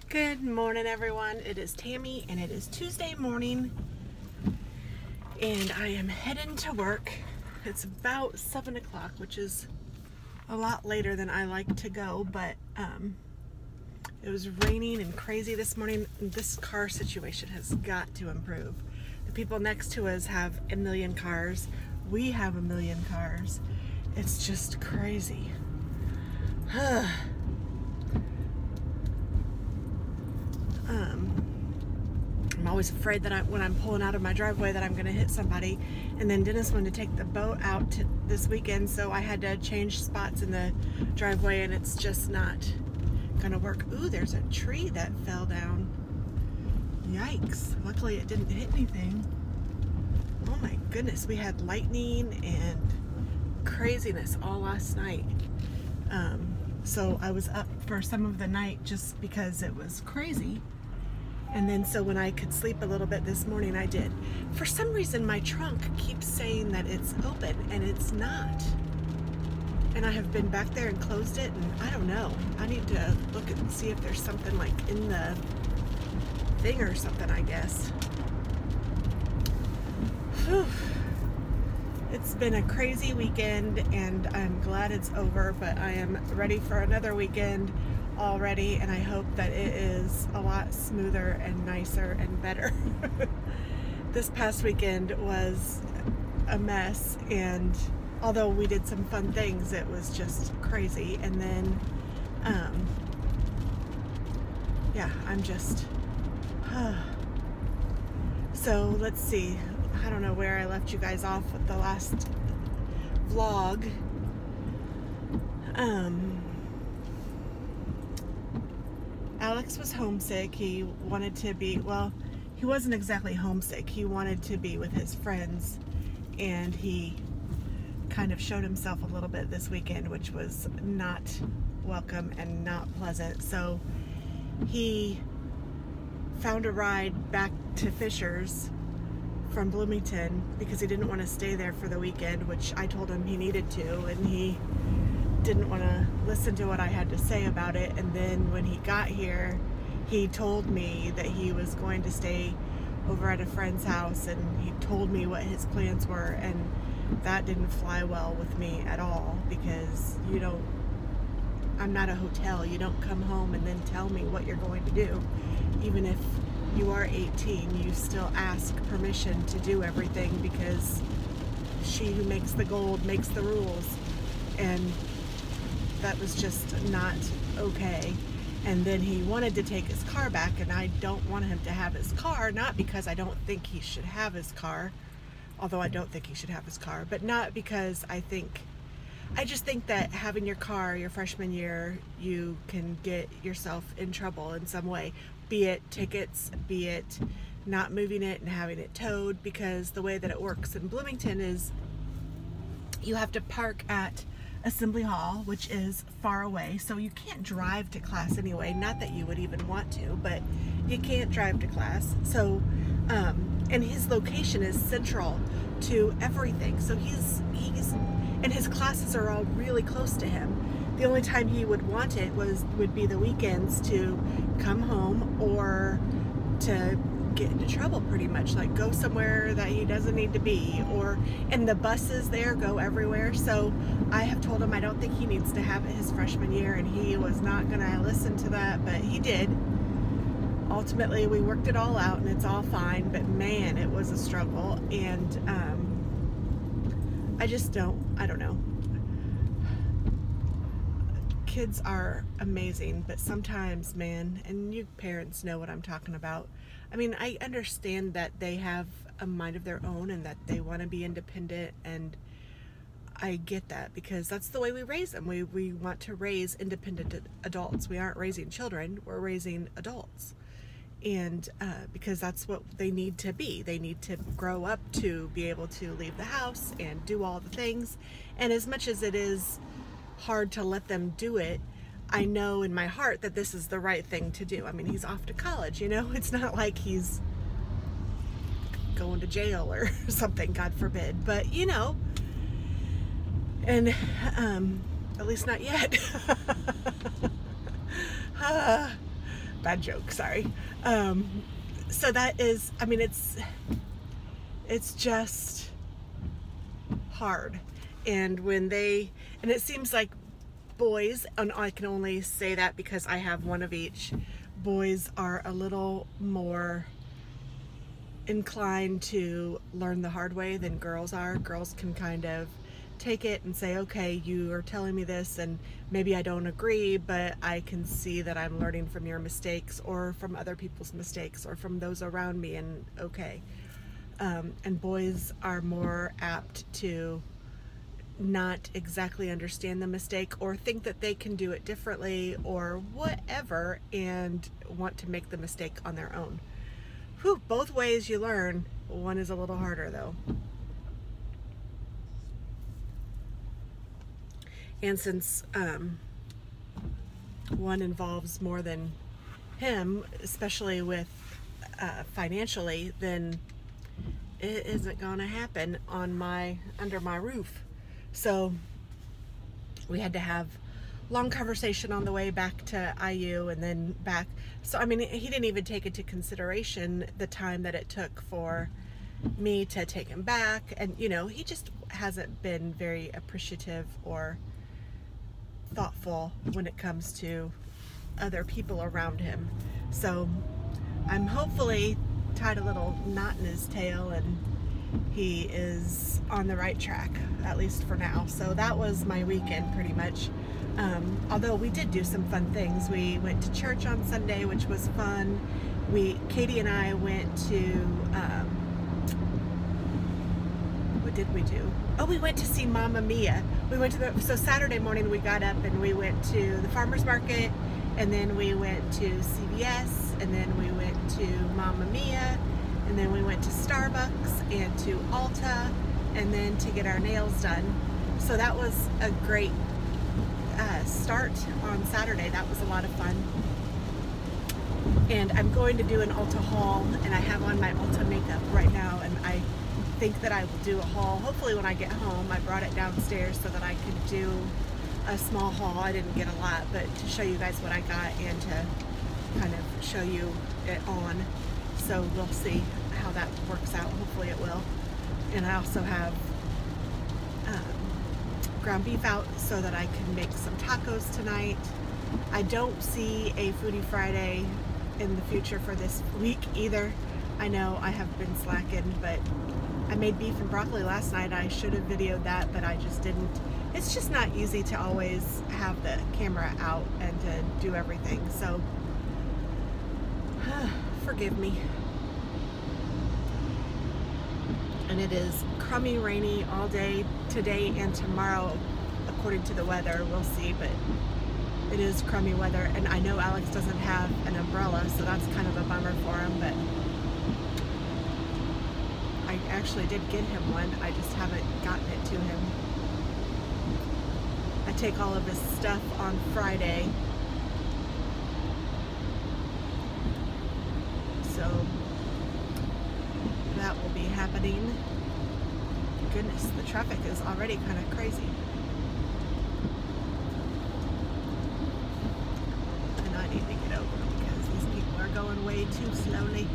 Good morning, everyone. It is Tammy, and it is Tuesday morning, and I am heading to work. It's about 7 o'clock, which is a lot later than I like to go, but it was raining and crazy this morning. This car situation has got to improve. The people next to us have a million cars. We have a million cars. It's just crazy. I'm always afraid that when I'm pulling out of my driveway that I'm going to hit somebody. And then Dennis wanted to take the boat out this weekend, so I had to change spots in the driveway, and it's just not going to work. Ooh, there's a tree that fell down. Yikes. Luckily it didn't hit anything. Oh my goodness, we had lightning and craziness all last night. So I was up for some of the night just because it was crazy. And then so when I could sleep a little bit this morning, I did. For some reason, my trunk keeps saying that it's open, and it's not. And I have been back there and closed it, and I don't know. I need to look and see if there's something like in the thing or something, I guess. Whew. It's been a crazy weekend, and I'm glad it's over, but I am ready for another weekend already, and I hope that it is a lot smoother and nicer and better. This past weekend was a mess, and although we did some fun things, it was just crazy. And then yeah, I'm just so let's see, I don't know where I left you guys off with the last vlog. Alex was homesick. He wanted to be, well, he wasn't exactly homesick. He wanted to be with his friends, and he kind of showed himself a little bit this weekend, which was not welcome and not pleasant. So he found a ride back to Fisher's from Bloomington because he didn't want to stay there for the weekend, which I told him he needed to, and he didn't want to listen to what I had to say about it. And then when he got here, he told me that he was going to stay over at a friend's house, and he told me what his plans were, and that didn't fly well with me at all, because I'm not a hotel. You don't come home and then tell me what you're going to do. Even if you are 18, you still ask permission to do everything, because she who makes the gold makes the rules. And that was just not okay. And then he wanted to take his car back, and I don't want him to have his car, not because I don't think he should have his car, although I don't think he should have his car, but not because I just think that having your car your freshman year, you can get yourself in trouble in some way, be it tickets, be it not moving it and having it towed, because the way that it works in Bloomington is you have to park at Assembly Hall, which is far away, so you can't drive to class anyway. Not that you would even want to, but you can't drive to class. So and his location is central to everything, so he's and his classes are all really close to him. The only time he would want it would be the weekends to come home or to get into trouble, pretty much, like go somewhere that he doesn't need to be, and the buses there go everywhere. So I have told him I don't think he needs to have it his freshman year, and he was not gonna listen to that, but he did. Ultimately, we worked it all out, and it's all fine, but man, it was a struggle. And I don't know. Kids are amazing, but sometimes, man, and you parents know what I'm talking about. I mean, I understand that they have a mind of their own and that they want to be independent, and I get that, because that's the way we raise them. We want to raise independent adults. We aren't raising children, we're raising adults. And because that's what they need to be. They need to grow up to be able to leave the house and do all the things. And as much as it is hard to let them do it, I know in my heart that this is the right thing to do. I mean, he's off to college, it's not like he's going to jail or something, God forbid, but and at least not yet. Bad joke, sorry. So that is, I mean, it's just hard. And when they, and it seems like boys, and I can only say that because I have one of each, boys are a little more inclined to learn the hard way than girls are. Girls can kind of take it and say, okay, you are telling me this and maybe I don't agree, but I can see that I'm learning from your mistakes or from other people's mistakes or from those around me, and okay. And boys are more apt to not exactly understand the mistake or think that they can do it differently or whatever and want to make the mistake on their own. Whew, both ways you learn. One is a little harder though. And since one involves more than him, especially with financially, then it isn't gonna happen on under my roof. So we had to have long conversation on the way back to IU and then back. So I mean, he didn't even take into consideration the time that it took for me to take him back, and you know, he just hasn't been very appreciative or thoughtful when it comes to other people around him. So I'm hopefully tied a little knot in his tail and he is on the right track, at least for now. So that was my weekend pretty much. Although we did do some fun things. We went to church on Sunday, which was fun. Katie and I went to, what did we do? Oh, we went to see Mamma Mia. We went to so Saturday morning we got up and we went to the farmer's market, and then we went to CVS, and then we went to Mamma Mia, and then we went to Starbucks and to Ulta, and then to get our nails done. So that was a great start on Saturday. That was a lot of fun. And I'm going to do an Ulta haul, and I have on my Ulta makeup right now, and I think that I will do a haul hopefully when I get home. I brought it downstairs so that I could do a small haul. I didn't get a lot, but to show you guys what I got and to kind of show you it on. So we'll see how that works out. Hopefully it will. And I also have ground beef out so that I can make some tacos tonight. I don't see a Foodie Friday in the future for this week either. I know I have been slacking, but I made beef and broccoli last night. I should have videoed that, but I just didn't. It's just not easy to always have the camera out and to do everything. So forgive me. And it is crummy rainy all day today and tomorrow according to the weather. We'll see, but it is crummy weather, and I know Alex doesn't have an umbrella, so that's kind of a bummer for him, but I actually did get him one. I just haven't gotten it to him. I take all of his stuff on Friday, so that will be happening. Goodness, the traffic is already kind of crazy. And I need to get over because these people are going way too slowly.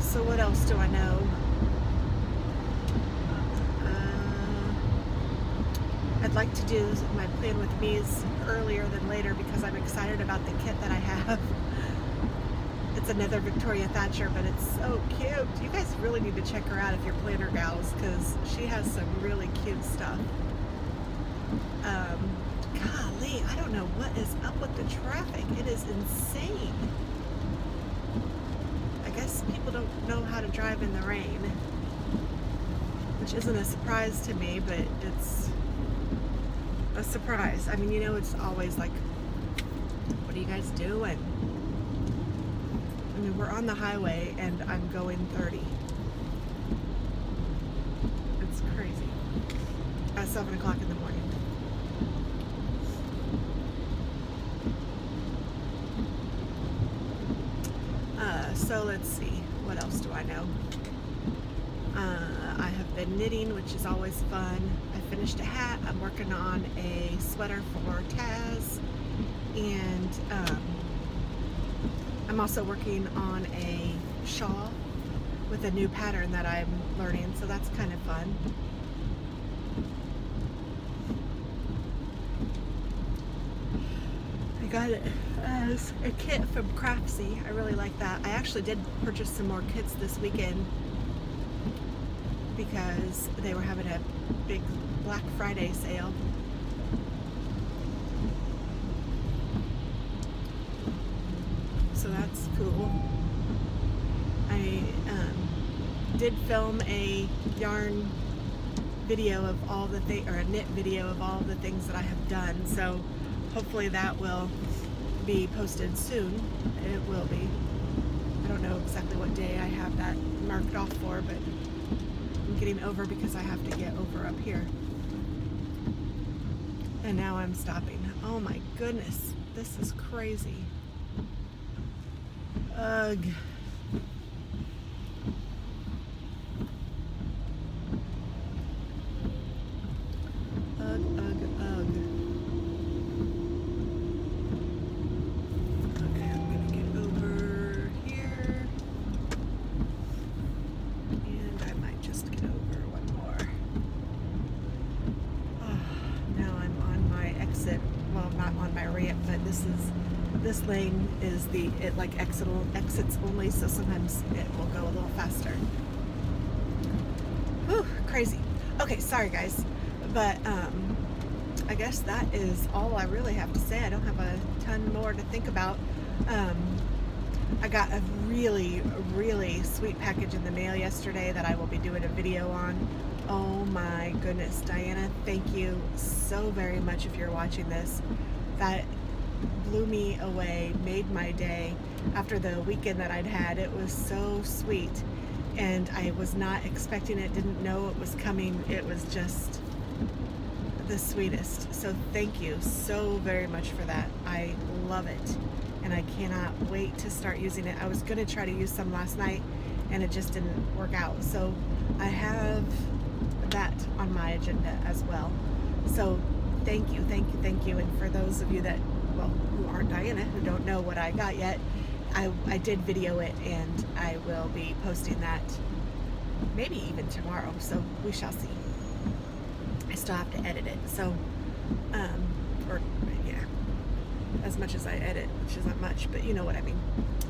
So what else do I know? I'd like to do my plan with me's earlier than later because I'm excited about the kit that I have. It's another Victoria Thatcher, but it's so cute. You guys really need to check her out if you're planner gals, because she has some really cute stuff. Golly, I don't know what is up with the traffic. It is insane. I guess people don't know how to drive in the rain, which isn't a surprise to me, but it's a surprise. I mean, you know, it's always like, what are you guys doing? I mean, we're on the highway and I'm going 30. 7 o'clock in the morning. So let's see, what else do I know? I have been knitting, which is always fun. I finished a hat. I'm working on a sweater for Taz, and I'm also working on a shawl with a new pattern that I'm learning, so that's kind of fun. I got it as a kit from Craftsy. I really like that. I actually did purchase some more kits this weekend because they were having a big Black Friday sale. So that's cool. I did film a yarn video of all the things, or a knit video of all the things that I have done. So hopefully that will be posted soon. It will be. I don't know exactly what day I have that marked off for, but I'm getting over because I have to get over up here. And now I'm stopping. Oh my goodness, this is crazy. Ugh. Ugh, ugh, ugh. Okay, I'm gonna get over here. And I might just get over one more. Oh, now I'm on my exit. Well, not on my ramp, but this lane is it like exits only, so sometimes it will go a little faster. Whew, crazy. Okay, sorry guys, but I guess that is all I really have to say. I don't have a ton more to think about. I got a really, really sweet package in the mail yesterday that I will be doing a video on. Oh my goodness, Diana, thank you so very much if you're watching this. That blew me away, made my day. After the weekend that I'd had, it was so sweet, and I was not expecting it, didn't know it was coming. It was just the sweetest. So thank you so very much for that. I love it, and I cannot wait to start using it. I was going to try to use some last night, and it just didn't work out. So I have that on my agenda as well. So thank you, thank you, thank you. And for those of you that, well, who aren't Diana, who don't know what I got yet, I did video it, and I will be posting that maybe even tomorrow, so we shall see. I still have to edit it, so or yeah, as much as I edit, which isn't much, but you know what I mean,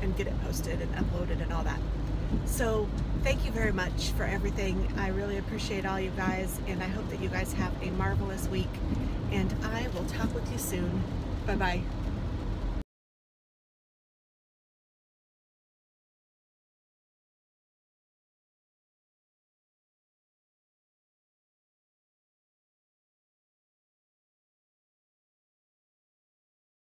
and get it posted and uploaded and all that. So thank you very much for everything. I really appreciate all you guys, and I hope that you guys have a marvelous week, and I will talk with you soon. Bye-bye.